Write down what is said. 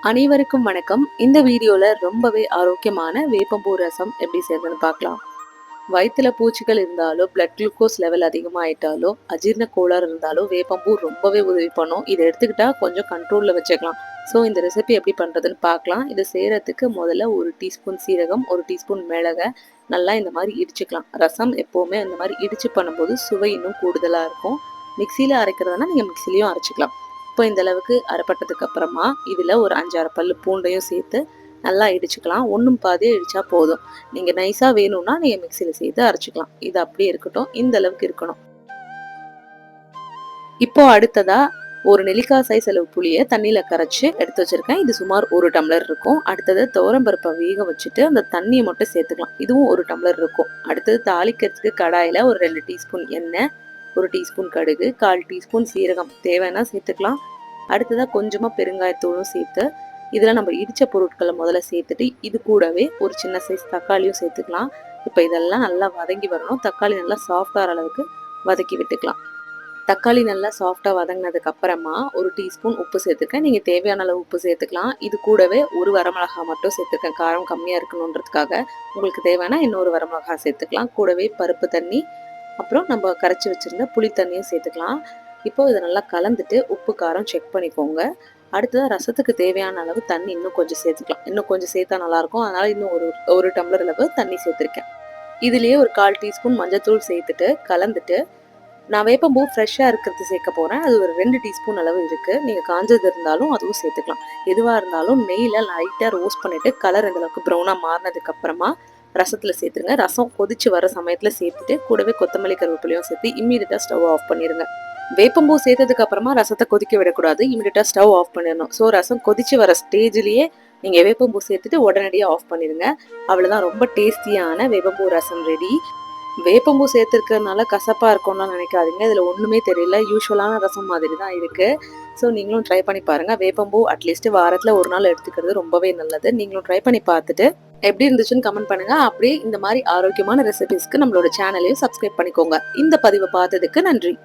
அனைவருக்கும் வணக்கம். இந்த வீடியோல ரொம்பவே ஆரோக்கியமான வேப்பம்பூ ரசம் எப்படி செய்யறதுன்னு பார்க்கலாம். வயிற்றுல பூச்சிகள் இருந்தாலோ, பிளட் குளுக்கோஸ் லெவல் அதிகமாயிட்டாலோ, அஜீரண கோளாறு இருந்தாலோ வேப்பம்பூ ரொம்பவே உதவி பண்ணும். இதை எடுத்துக்கிட்டா கொஞ்சம் கண்ட்ரோல்ல வச்சுக்கலாம். ஸோ இந்த ரெசிபி எப்படி பண்றதுன்னு பார்க்கலாம். இதை செய்யறதுக்கு முதல்ல 1 டீஸ்பூன் சீரகம், 1 டீஸ்பூன் மிளகை நல்லா இந்த மாதிரி இடிச்சுக்கலாம். ரசம் எப்பவுமே இந்த மாதிரி இடிச்சு பண்ணும்போது சுவை இன்னும் கூடுதலா இருக்கும். மிக்சியில அரைக்கிறதுனா நீங்க மிக்சிலையும் அரைச்சிக்கலாம். இப்போ இந்த அளவுக்கு அரைப்பட்டதுக்கு அப்புறமா இதில் ஒரு 5-6 பல்லு பூண்டையும் சேர்த்து நல்லா இடிச்சுக்கலாம். ஒன்றும் பாதியே இடிச்சா போதும். நீங்கள் நைஸாக வேணும்னா நீங்கள் மிக்சியில் சேர்த்து அரைச்சிக்கலாம். இது அப்படியே இருக்கட்டும். இந்த அளவுக்கு இருக்கணும். இப்போ அடுத்ததா ஒரு நெல்லிக்காய் சைஸ் அளவு புளியை தண்ணியில் கரைச்சி எடுத்து வச்சிருக்கேன். இது சுமார் 1 டம்ளர் இருக்கும். அடுத்தது துவரம்பருப்பை வேக வச்சுட்டு அந்த தண்ணியை மட்டும் சேர்த்துக்கலாம். இதுவும் 1 டம்ளர் இருக்கும். அடுத்தது தாளிக்கிறதுக்கு கடாயில் ஒரு 2 டீஸ்பூன் எண்ணெய், 1 டீஸ்பூன் கடுகு, 1/4 டீஸ்பூன் சீரகம் தேவைன்னா சேர்த்துக்கலாம். அடுத்ததாக கொஞ்சமாக பெருங்காயத்தூளும் சேர்த்து இதில் நம்ம இடித்த பொருட்களை முதல்ல சேர்த்துட்டு இது கூடவே ஒரு சின்ன சைஸ் தக்காளியும் சேர்த்துக்கலாம். இப்போ இதெல்லாம் நல்லா வதங்கி வரணும். தக்காளி நல்லா சாஃப்டாகிற அளவுக்கு வதக்கி விட்டுக்கலாம். தக்காளி நல்லா சாஃப்டாக வதங்கினதுக்கு அப்புறமா 1 டீஸ்பூன் உப்பு சேர்த்துக்கேன். நீங்கள் தேவையான அளவு உப்பு சேர்த்துக்கலாம். இது கூடவே 1 வரமிளகா மட்டும் சேர்த்துக்கேன். காரம் கம்மியாக இருக்கணுன்றதுக்காக. உங்களுக்கு தேவைன்னா இன்னொரு வரமிளகா சேர்த்துக்கலாம். கூடவே பருப்பு தண்ணி, அப்புறம் நம்ம கரைச்சி வச்சுருந்த புளி தண்ணியும் சேர்த்துக்கலாம். இப்போ இதை நல்லா கலந்துட்டு உப்பு காரம் செக் பண்ணிக்கோங்க. அடுத்ததாக ரசத்துக்கு தேவையான அளவு தண்ணி இன்னும் கொஞ்சம் சேர்த்துக்கலாம். இன்னும் கொஞ்சம் சேர்த்தா நல்லாயிருக்கும். அதனால் இன்னும் ஒரு டம்ளர் அளவு தண்ணி சேர்த்துருக்கேன். இதுலேயே ஒரு 1/4 டீஸ்பூன் மஞ்சத்தூள் சேர்த்துட்டு கலந்துட்டு நான் வேப்பம்பூ ஃப்ரெஷ்ஷாக இருக்கிறது சேர்க்க போகிறேன். அது ஒரு 2 டீஸ்பூன் அளவு இருக்குது. நீங்கள் காஞ்சது இருந்தாலும் அதுவும் சேர்த்துக்கலாம். எதுவாக இருந்தாலும் நெய்யில் லைட்டாக ரோஸ்ட் பண்ணிவிட்டு கலர் இந்தளவுக்கு ப்ரௌனாக மாறினதுக்கப்புறமா ரசத்தில் சேர்த்துருங்க. ரசம் கொதிச்சு வர சமயத்தில் சேர்த்துட்டு கூடவே கொத்தமல்லி கருவேப்பிலையும் சேர்த்து இம்மீடியட்டாக ஸ்டவ் ஆஃப் பண்ணிடுங்க. வேப்பம்பூ சேர்த்ததுக்கு அப்புறமா ரசத்தை கொதிக்க விடக்கூடாது. இமீடியட்டா ஸ்டவ் ஆஃப் பண்ணிடணும். ஸோ ரசம் கொதிச்சு வர ஸ்டேஜ்லயே நீங்க வேப்பம்பூ சேர்த்துட்டு உடனடியாக ஆஃப் பண்ணிடுங்க. அவ்வளோதான், ரொம்ப டேஸ்டியான வேப்பம்பூ ரசம் ரெடி. வேப்பம்பூ சேர்த்துருக்கிறதுனால கசப்பாக இருக்கும்லாம் நினைக்காதீங்க. இதில் ஒன்றுமே தெரியல. யூஸ்வலான ரசம் மாதிரி தான் இருக்குது. ஸோ நீங்களும் ட்ரை பண்ணி பாருங்கள். வேப்பம்பூ அட்லீஸ்ட் வாரத்தில் ஒரு நாள் எடுத்துக்கிறது ரொம்பவே நல்லது. நீங்களும் ட்ரை பண்ணி பார்த்துட்டு எப்படி இருந்துச்சுன்னு கமெண்ட் பண்ணுங்கள். அப்படியே இந்த மாதிரி ஆரோக்கியமான ரெசிபிஸ்க்கு நம்மளோட சேனலையும் சப்ஸ்கிரைப் பண்ணிக்கோங்க. இந்த பதிவை பார்த்ததுக்கு நன்றி.